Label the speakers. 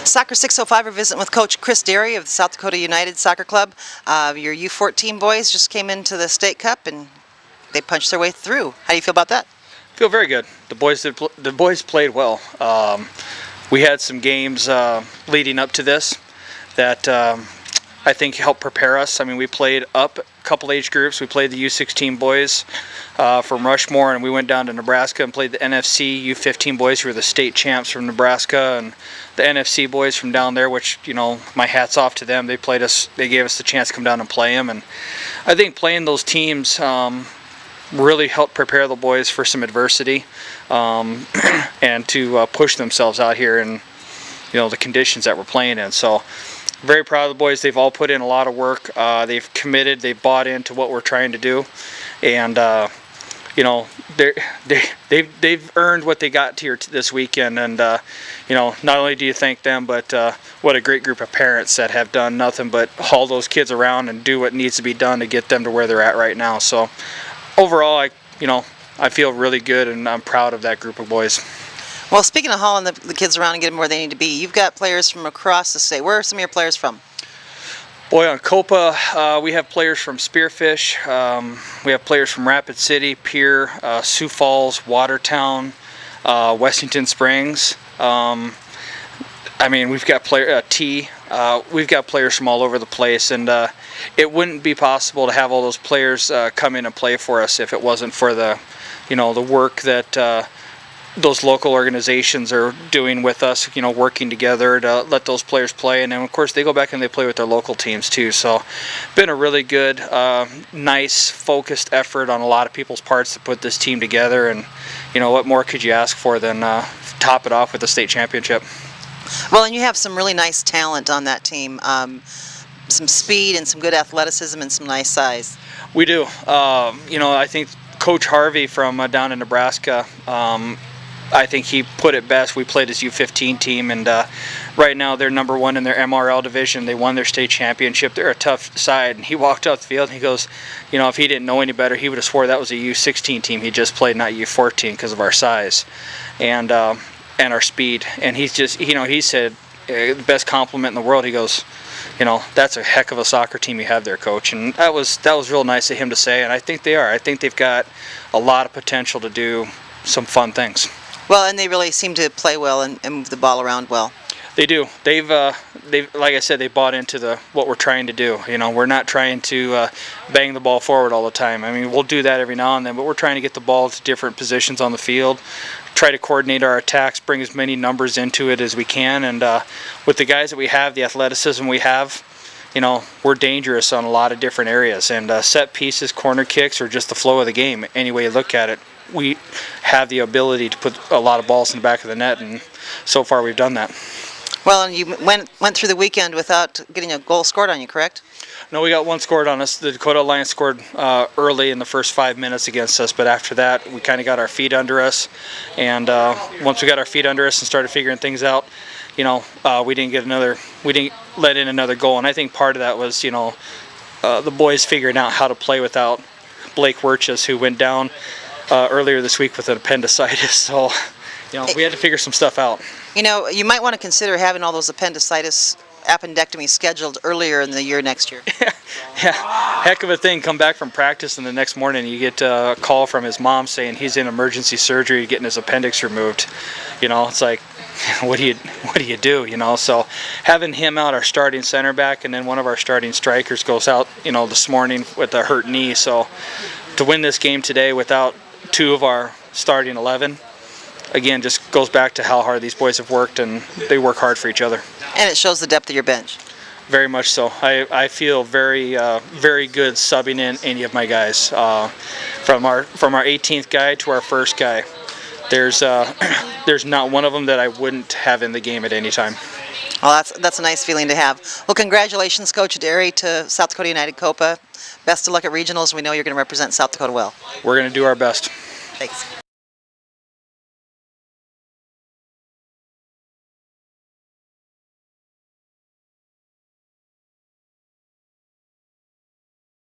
Speaker 1: Soccer 605 are visiting with Coach Chris Derry of the South Dakota United Soccer Club. Your U14 boys just came into the State Cup and they punched their way through. How do you feel about that?
Speaker 2: Feel very good. The boys played well. We had some games leading up to this that I think helped prepare us. I mean, we played up a couple age groups. We played the U16 boys from Rushmore, and we went down to Nebraska and played the NFC U15 boys, who were the state champs from Nebraska, and the NFC boys from down there, which, you know, my hat's off to them. They played us. They gave us the chance to come down and play them, and I think playing those teams really helped prepare the boys for some adversity and to push themselves out here in, you know, the conditions that we're playing in. So very proud of the boys. They've all put in a lot of work. They've committed. They've bought into what we're trying to do, and you know, they've earned what they got here this weekend. And you know, not only do you thank them, but what a great group of parents that have done nothing but haul those kids around and do what needs to be done to get them to where they're at right now. So overall, I feel really good, and I'm proud of that group of boys.
Speaker 1: Well, speaking of hauling the kids around and getting where they need to be, you've got players from across the state. Where are some of your players from?
Speaker 2: Boy, on Copa, we have players from Spearfish. We have players from Rapid City, Pierre, SIOUX Falls, Watertown, Westington Springs. I mean, we've got we've got players from all over the place, and it wouldn't be possible to have all those players come in and play for us if it wasn't for the, you know, the work that those local organizations are doing with us, you know, working together to let those players play. And then of course they go back and they play with their local teams too. So been a really good, nice, focused effort on a lot of people's parts to put this team together. And you know, what more could you ask for than top it off with the state championship?
Speaker 1: Well, and you have some really nice talent on that team. Some speed and some good athleticism and some nice size. We do.
Speaker 2: You know, I think Coach Harvey from down in Nebraska, I think he put it best. We played his U15 team, and right now they're number one in their MRL division. They won their state championship. They're a tough side. And he walked out the field and he goes, you know, if he didn't know any better, he would have swore that was a U16 team he just played, not U14, because of our size and our speed. And he's just, you know, he said the best compliment in the world. He goes, you know, that's a heck of a soccer team you have there, Coach. And that was real nice of him to say. And I think they are. I think they've got a lot of potential to do some fun things.
Speaker 1: Well, and they really seem to play well and move the ball around well.
Speaker 2: They do. They've like I said, they bought into what we're trying to do. You know, we're not trying to bang the ball forward all the time. I mean, we'll do that every now and then, but we're trying to get the ball to different positions on the field, try to coordinate our attacks, bring as many numbers into it as we can, and with the guys that we have, the athleticism we have, you know, we're dangerous on a lot of different areas. And set pieces, corner kicks, or just the flow of the game, any way you look at it, we have the ability to put a lot of balls in the back of the net, and so far we've done that.
Speaker 1: Well, and you went through the weekend without getting a goal scored on you, correct?
Speaker 2: No, we got one scored on us. The Dakota Alliance scored early in the first 5 minutes against us, but after that we kind of got our feet under us, and once we got our feet under us and started figuring things out, you know, we didn't let in another goal. And I think part of that was, you know, the boys figuring out how to play without Blake Wirchus, who went down earlier this week with an appendicitis. So, you know, we had to figure some stuff out.
Speaker 1: You know, you might want to consider having all those appendectomies scheduled earlier in the year next year.
Speaker 2: Yeah, heck of a thing. Come back from practice and the next morning you get a call from his mom saying he's in emergency surgery getting his appendix removed. You know, it's like, what do you do? You know, so having him out, our starting center back, and then one of our starting strikers goes out, you know, this morning with a hurt knee. So to win this game today without two of our starting 11, again, just goes back to how hard these boys have worked, and they work hard for each other.
Speaker 1: And it shows the depth of your bench.
Speaker 2: Very much so. I feel very good subbing in any of my guys, from our 18th guy to our first guy. There's not one of them that I wouldn't have in the game at any time.
Speaker 1: Well, that's a nice feeling to have. Well, congratulations, Coach Derry, to South Dakota United Copa. Best of luck at regionals. We know you're going to represent South Dakota well.
Speaker 2: We're going to do our best.
Speaker 1: Thanks.